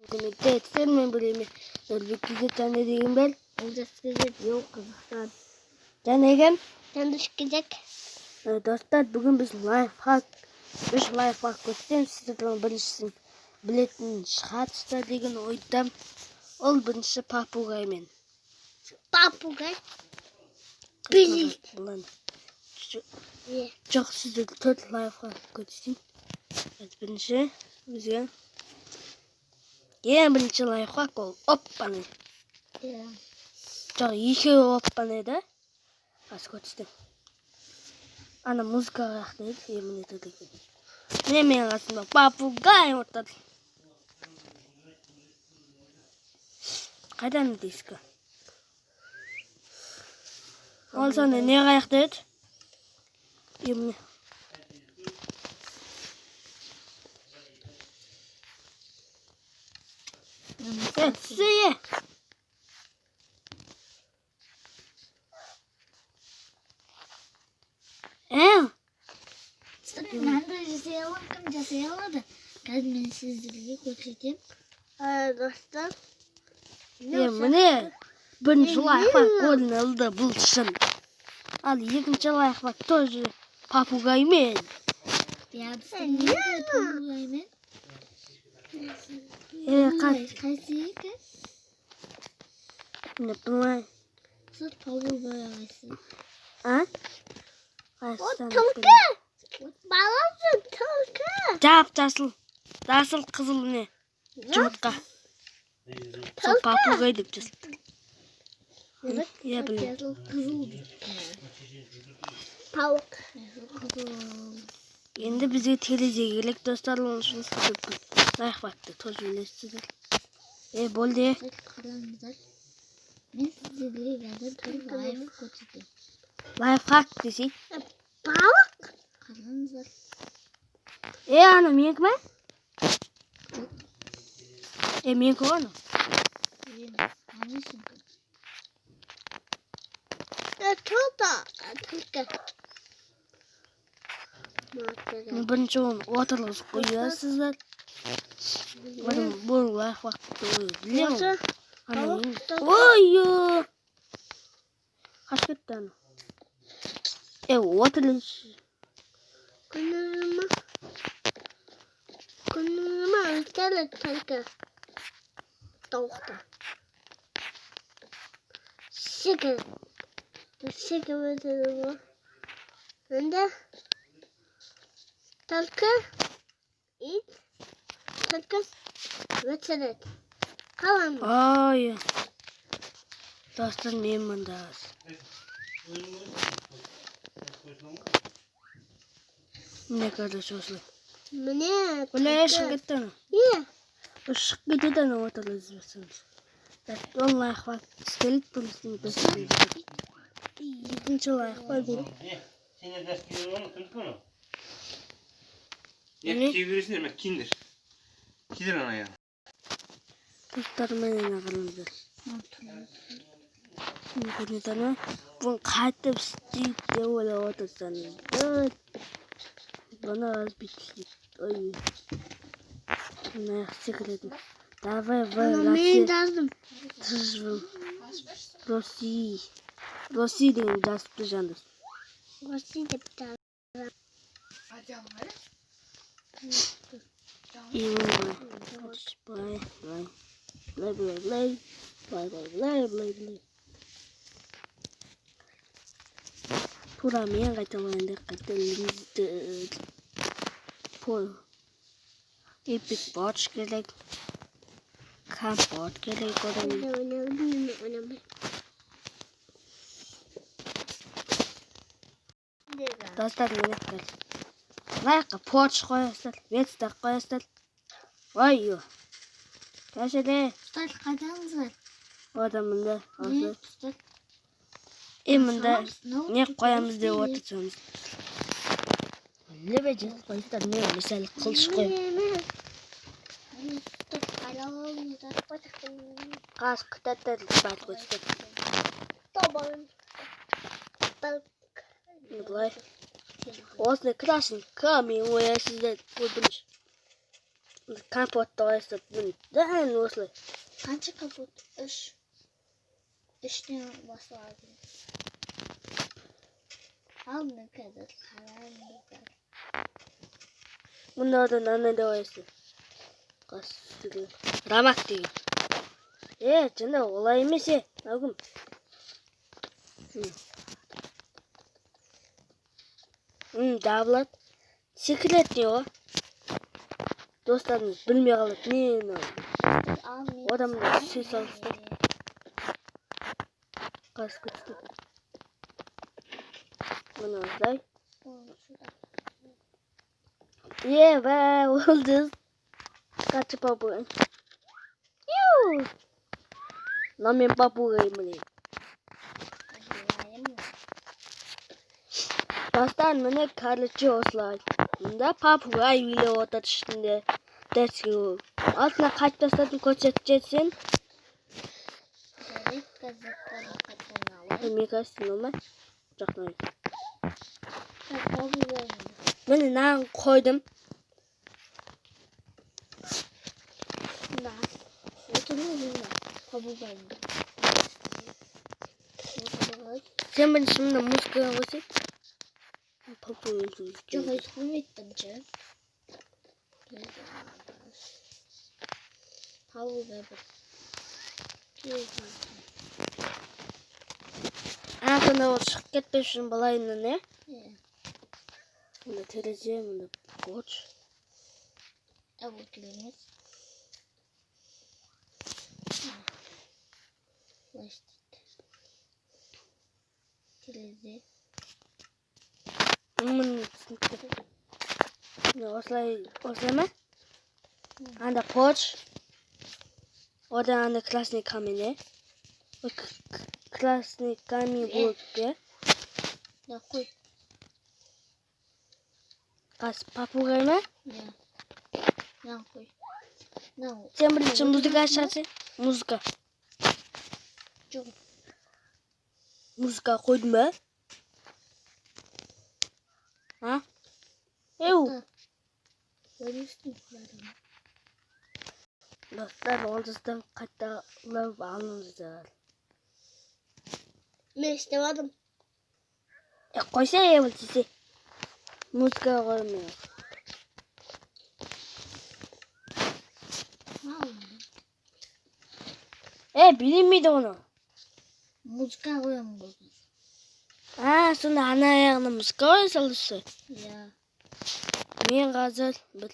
Комитет мен білемін. Нұрбекке тәне деген бәл. Олжас кезек жоқ Қазақстан. Тәне кем? Тәндіш кезек. Достар, бүгін біз лайфхак көрсетеміз. Сіздердің біріншісін білетін шығарсыздар деген ойдам. Ол бірінші папугаймен. Папугай? Білейік. Жоқ, сіздерді 4 лайфхак көрсетейін. Бірінші бізге ең бірінші лайфхак ол оппаны. Жоқ, екеуі оппаны да. Аз көрсетем. Ана музыкаға рахмет, емін етеді екен. Міне менің қасымда папугай отырды. Қайдан дейскі? Ол саны не қаяқ деді? Еміне. Сие! Мынандай жасай аламын, кім жасай алады? Қазір мен сіздерге көрсетем. Достар. Міне бірінші лайфхак орындалды, бұл шын. Ал екінші лайфхак тоже папугаймен. Папугаймен. Қайсы екен? Не понимаю. Сот папугай қайсы? Түлкі! Баласы түлкі! Жасыл қызыл не? Жұмыртқа. Сол папугай деп жасыл. Қызыл пауық. Енді бізге терезе керек, достар, оның үшін сіздер лайфхакты тоже білесіздер. Болды. Қараңыздар. Мен сіздерге қазір бір лайфхак көрсетем. Лайфхак десей. Пауық? Қараңыздар. Ана менікі ме? Менікі ғой ана. Түлкі. Бірінші оны отырғызып қоясыздар. Бұл лайфхакты білемін. Ой-ой! Қаш кетті ана. Отырғыз. Күніріма үлкелі түлкі. Тауықта. Шекер өтеді бұл. Енді түлкі, ит, түлкі өтеді. Қаламын. Ой, достар, мен мұнда аз. Міне көрдіш осылай. Міне Олай шығып кетті ана. Шығып кетеді ана отырғыз берсеңіз. Ол лайфхак істелік білістің бәсілі. Екінші лайфхак бұл. Сен дәс келер оны түлкі оны? Не кебересіңдер ме? Киндер. Киндер ана я. Достар, менен ағылымдар. Көрінет ана. Бұн қайтып істейді деп ойлап отырсаңыз. Бұны аз бітістейді. Ой. Бұны аяқсы кіреді. Давай, мен жаздым. Роси деген жазыпты жандыр. Роси деп жаздым. Тура мен қайталайындар, қайталайындар. Epic Watch керек. Кампорт керек одан. Достар, мені қайталайын. Лайқа порш қоясыздар, ветстар қоясыздар. Ой-ой. Кәшеде. Ұстар қайдаңыздар? Одан мұнда. Мұнда не қоямыз деп отырсаңыз. Лебе жазып қойсыздар, мен мысалы қылыш қойым. Қас қытаттар бар көстер. Бұлай. Осыны красный камень оясыздар. Ой, бірінші. Kompotda qo'ysa, bundan o'sli. Qancha kapot? 3. 3dan boshlaydi. Al ne kadar karanlık. Bunlardan anne de qo'ysa. Qasdi. Ramak deydi. Chinda olay emas, nagum. Davlat. Sekretni o. Do'stlarimiz bilmay qolib, men odamlar ses olsa. Qas kuchdi. Mana olay. Va oldu. Kaçı papuğun. Yuuu. Lan ben papuğuyum bunu. Dostlar bana karlıcı olsaydı. Bunda papuğay bile otatışında ders gibi. Altına kaç dostlarını koçeteceksin. Emin kaçsın ama. Uçaklayın. Ben ne koydum? Sen beni şimdi muska havası. Papuğu Çok hoşuma gittim canım. Pavuğu bebek. Ağzına o şıkket peşin balayında ne? Bunda terezi, bunda koç. Avuklarımız. Plastik. Telezi. Ne oslama? Anda koç. O da anda klasni kamine. O klasni kami bu diye. Ne koy? Kas papuğay mı? Ne koy? Ne? Sen bir için müzik açarsın. Müzik. Çok. Müzik koydun mu? Ha? Ew. Görüyorsun. Dostlar ondan katta lav alınızlar. Ben istemedim. Koysa ya bu sizi. Müzik koymuyor. Bilin miydi onu? Müzik koyuyorum bugün. Sonra ana ayağına müzik koysalırsa. Ya. Men gazal bil.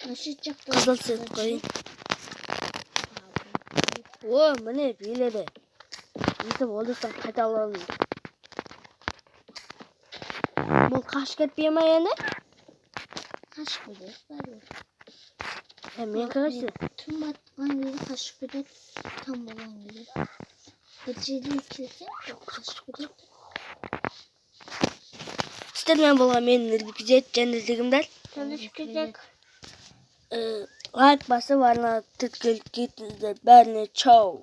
Nasıl çıktı? Gazal set koyun. O mene biledi. Bizim olursan qayta alalım. Bu kaç ketmeyeme yani? Kaç kudur? Men karşı. Tüm batman gibi kaç kudur? Tam olan gibi. Gıcılı ikilisi yok kaç kudur? İstedim bola men nilbikjet cennetligimden. Tanışkıcak. Like bası varına tıklayıp gittiğinizde berne ciao.